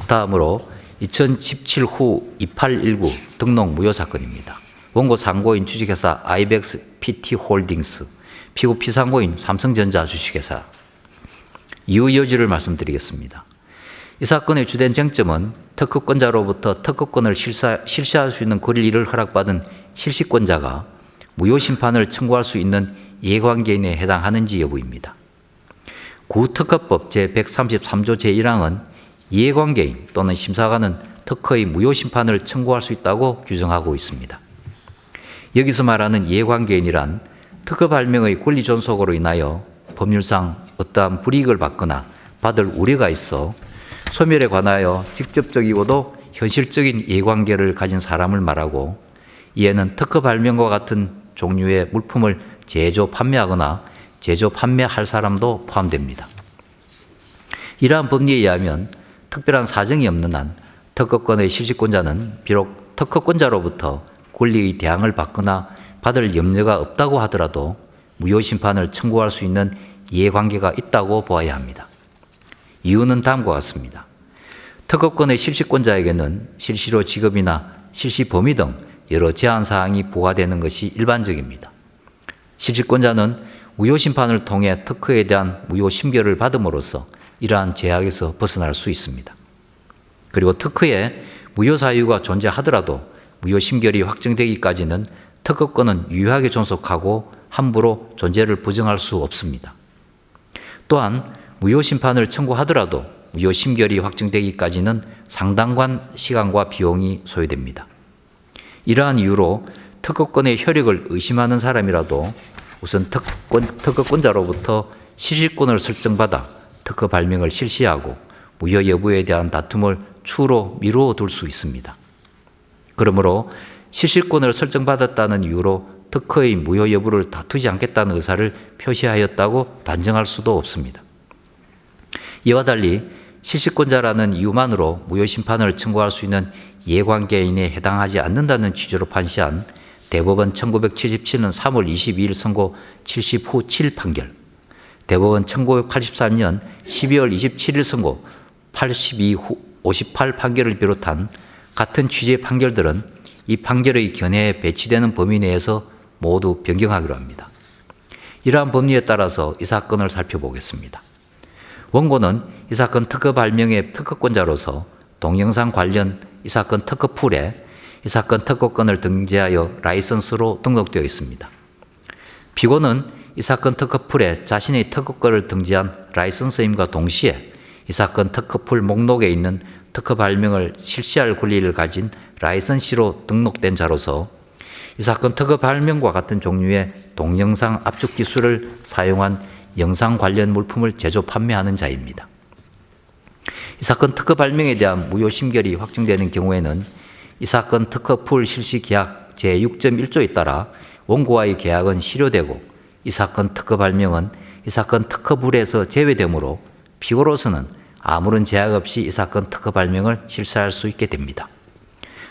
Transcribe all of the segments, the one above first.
다음으로 2017 후 2819 등록 무효 사건입니다. 원고 상고인 주식회사 아이벡스 PT홀딩스, 피고 피상고인 삼성전자 주식회사. 이유 여지를 말씀드리겠습니다. 이 사건의 주된 쟁점은 특허권자로부터 특허권을 실시할 수 있는 권리를 허락받은 실시권자가 무효심판을 청구할 수 있는 이해관계인에 해당하는지 여부입니다. 구특허법 제133조 제1항은 이해관계인 또는 심사관은 특허의 무효심판을 청구할 수 있다고 규정하고 있습니다. 여기서 말하는 이해관계인이란 특허 발명의 권리 존속으로 인하여 법률상 어떠한 불이익을 받거나 받을 우려가 있어 소멸에 관하여 직접적이고도 현실적인 이해관계를 가진 사람을 말하고, 이에는 특허 발명과 같은 종류의 물품을 제조, 판매하거나 제조, 판매할 사람도 포함됩니다. 이러한 법리에 의하면 특별한 사정이 없는 한 특허권의 실시권자는 비록 특허권자로부터 권리의 대항을 받거나 받을 염려가 없다고 하더라도 무효심판을 청구할 수 있는 이해관계가 있다고 보아야 합니다. 이유는 다음과 같습니다. 특허권의 실시권자에게는 실시료 지급이나 실시 범위 등 여러 제한사항이 부과되는 것이 일반적입니다. 실시권자는 무효심판을 통해 특허에 대한 무효심결을 받음으로써 이러한 제약에서 벗어날 수 있습니다. 그리고 특허에 무효사유가 존재하더라도 무효심결이 확정되기까지는 특허권은 유효하게 존속하고 함부로 존재를 부정할 수 없습니다. 또한 무효심판을 청구하더라도 무효심결이 확정되기까지는 상당한 시간과 비용이 소요됩니다. 이러한 이유로 특허권의 효력을 의심하는 사람이라도 우선 특허권자로부터 실시권을 설정받아 특허 발명을 실시하고 무효 여부에 대한 다툼을 추후로 미루어 둘 수 있습니다. 그러므로 실시권을 설정받았다는 이유로 특허의 무효 여부를 다투지 않겠다는 의사를 표시하였다고 단정할 수도 없습니다. 이와 달리 실시권자라는 이유만으로 무효심판을 청구할 수 있는 이해관계인에 해당하지 않는다는 취지로 판시한 대법원 1977년 3월 22일 선고 70후 7 판결, 대법원 1983년 12월 27일 선고 82후 58 판결을 비롯한 같은 취지의 판결들은 이 판결의 견해에 배치되는 범위 내에서 모두 변경하기로 합니다. 이러한 법리에 따라서 이 사건을 살펴보겠습니다. 원고는 이 사건 특허 발명의 특허권자로서 동영상 관련 이 사건 특허풀에 이 사건 특허권을 등재하여 라이선스로 등록되어 있습니다. 피고는 이 사건 특허풀에 자신의 특허권을 등재한 라이선스임과 동시에 이 사건 특허풀 목록에 있는 특허 발명을 실시할 권리를 가진 라이선시로 등록된 자로서 이 사건 특허 발명과 같은 종류의 동영상 압축 기술을 사용한 영상 관련 물품을 제조 판매하는 자입니다. 이 사건 특허 발명에 대한 무효 심결이 확정되는 경우에는 이 사건 특허풀 실시 계약 제6.1조에 따라 원고와의 계약은 실효되고 이 사건 특허 발명은 이 사건 특허풀에서 제외되므로 피고로서는 아무런 제약 없이 이 사건 특허 발명을 실시할 수 있게 됩니다.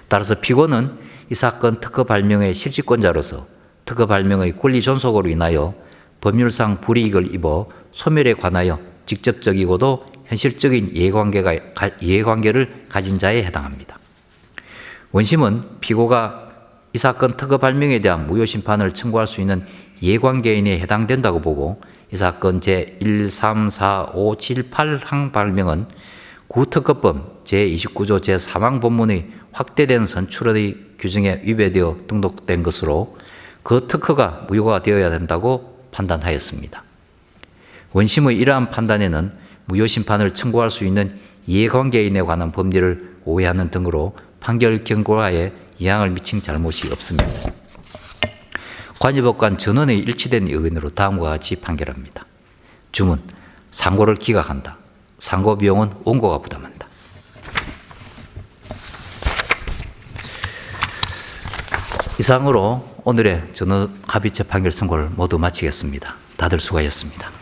따라서 피고는 이 사건 특허 발명의 실시권자로서 특허 발명의 권리 존속으로 인하여 법률상 불이익을 입어 소멸에 관하여 직접적이고도 현실적인 이해관계를 가진 자에 해당합니다. 원심은 피고가 이 사건 특허 발명에 대한 무효심판을 청구할 수 있는 이해관계인에 해당된다고 보고 이 사건 제1345778항 발명은 구특허법 제29조 제3항 본문의 확대된 선출의 규정에 위배되어 등록된 것으로 그 특허가 무효가 되어야 된다고 판단하였습니다. 원심의 이러한 판단에는 무효심판을 청구할 수 있는 이해관계인에 관한 법리를 오해하는 등으로 판결 경고하에 영향을 미친 잘못이 없습니다. 관여법관 전원의 일치된 의견으로 다음과 같이 판결합니다. 주문, 상고를 기각한다. 상고 비용은 원고가 부담한다. 이상으로 오늘의 전원 합의체 판결 선고를 모두 마치겠습니다. 다들 수고하셨습니다.